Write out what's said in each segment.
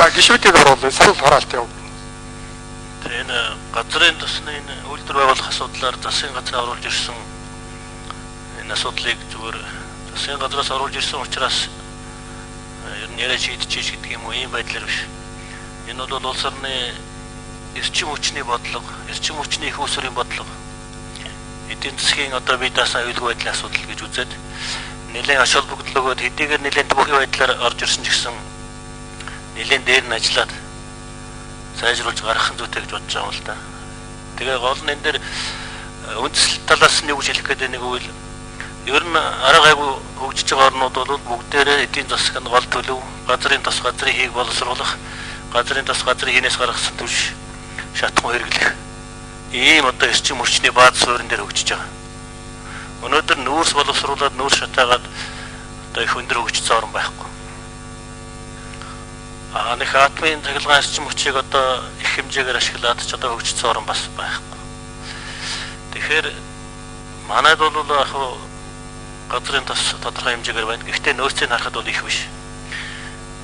За гишүүдийг оруулъя. Санал хураалт яв. Энэ газрын тосны энэ үйлдвэр байгуулах асуудлаар засгийн газар оруулж ирсэн энэ асуудлыг зүгээр засгийн газраас оруулж ирсэн учраас ер нь яриа шийдчихэж гэдэг юм уу ийм байдлаар биш. Энэ бол улс орны эрчим хүчний бодлого, эрчим хүчний их усрын бодлого, эдийн засгийн одоо бие даасан аюулгүй байдлын асуудал гэж үзээд нэлээд аш холбогдлогод хэдийгээр нэлээд төвхий байдлаар орж ирсэн ч гэсэн нэлээд дээр нь ажиллаад сайжруулж гаргах зүйтэй гэж бодож байгаа юм л да. Тэгээ гол нь энэ дээр үндэслэл талаас нь юу гэж хэлэх гэдэг нэг үйл ер нь арга гайгүй хөгжиж байгаа орнууд бол бүгдээрээ эдийн засгийн гол төлөв, газрын тос газрын хийг боловсруулах, газрын тос газрын хийнээс гаргасан түвш шатхан хэрэглэх ийм одоо эрчим хүчний бааз суурин дээр хөгжиж байгаа. Өнөөдөр нүүрс боловсруулаад нүүрс шатаагаад одоо их өндөр хөгжсөн орн байхгүй. Нэг атомын цахилгаан эрчим хүчийг одоо их хэмжээгээр ашиглаад ч одоо хөгжсөн орн бас байхгүй. Тэгэхээр манайд бол яг газрын тос тодорхой хэмжээгээр байна. Гэхдээ нөөцийг харахад бол их биш.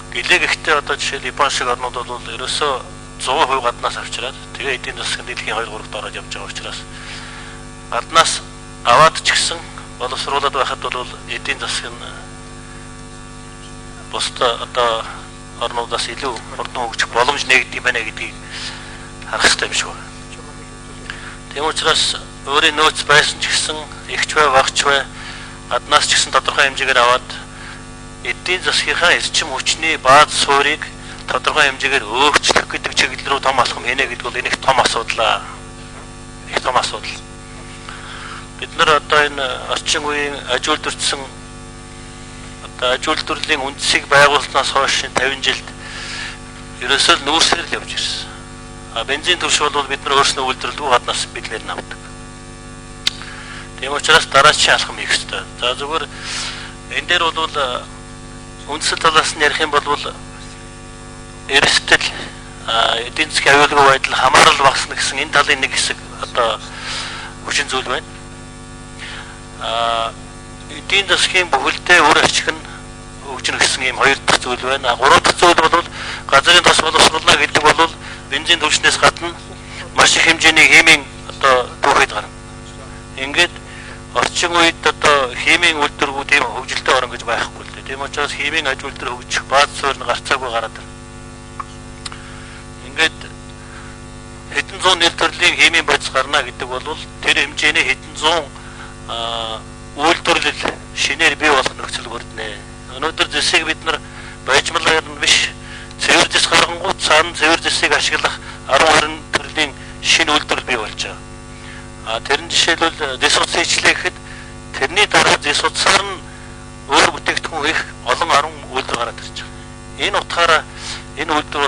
Гэлээ гэхдээ одоо жишээл Япон шиг орнууд бол ерөөсөө 100% гаднаас авчираад тэгээ эдийн засгийн дэлхийн 2-3-т ороод явж байгаа учраас гаднаас аваад ч гэсэн боловсруулаад байхад бол эдийн засгийн бусдаа одоо орнуудаас илүү хурдан хөгжих боломж нэгдэв байна гэдгийг харах хэрэгтэй юм шиг байна. Тийм учраас өөрийн нөөц байсан ч гэсэн ихч бай багч бай гаднаас ч гэсэн тодорхой хэмжээгээр аваад эдийн засгийнхаа эрчим хүчний бааз суурийг тодорхой хэмжээгээр өөрчлөх гэдэг чиглэл рүү том алхам хийнэ гэдэг бол энэ их том асуудал. Их том асуудал. Бид нар одоо энэ орчин үеийн аж үйлдвэрчсэн одоо аж үйлдвэрлэлийн үндсийг байгуулснаас хойш 50 жилд ерөөсөө л нүүрсээр л явж ирсэн. Бензин түвш бол бид нар өөрснөө үйлдвэрлэдэг гаднаас бидлэр нь авдаг. Тийм учраас дараачийн алхам хийх ёстой. За зүгээр энэ дээр бол үндсэл талаас нь ярих юм бол эрсдэл эдийн засгийн аюулгүй байдал хамаарал багасна гэсэн энэ талын нэг хэсэг одоо хүчин зүйл байна. Эдийн засгийн бүхэлдээ үр ашиг нь хөгжинэ гэсэн ийм хоёр дахь зүйл байна. Гурав дахь зүйл бол газрын тос боловсруулна гэдэг бол бензин түвшнээс гадна маш их хэмжээний химийн одоо түүхэд гарна. Ингээд орчин үед одоо химийн үйлдвэрүүд ийм хөгжилтэй орн гэж байхгүй л дээ. Тийм учраас химийн аж үйлдвэр хөгжих бааз суурь нь гарцаагүй гараад байна. Ингээд хэдэн зуун нэр төрлийн химийн бодис гарна гэдэг бол тэр хэмжээний хэдэн зуун үйлдвэрлэл шинээр бий болох нөхцөл бүрднэ. Өнөөдөр зэсийг бид нар байжмалаар нь биш цэвэр зэс гаргангууд цаана цэвэр зэсийг ашиглах 10 төрлийн шинэ үйлдвэрлэл бий болж байгаа. Тэрэн жишээлбэл зэс утас хийчлэхэд тэрний дараа зэс утсаар нь өөр бүтээгдэхүүн их олон 10 үйлдвэр гараад ирж байгаа. Энэ утгаараа энэ үйлдвэр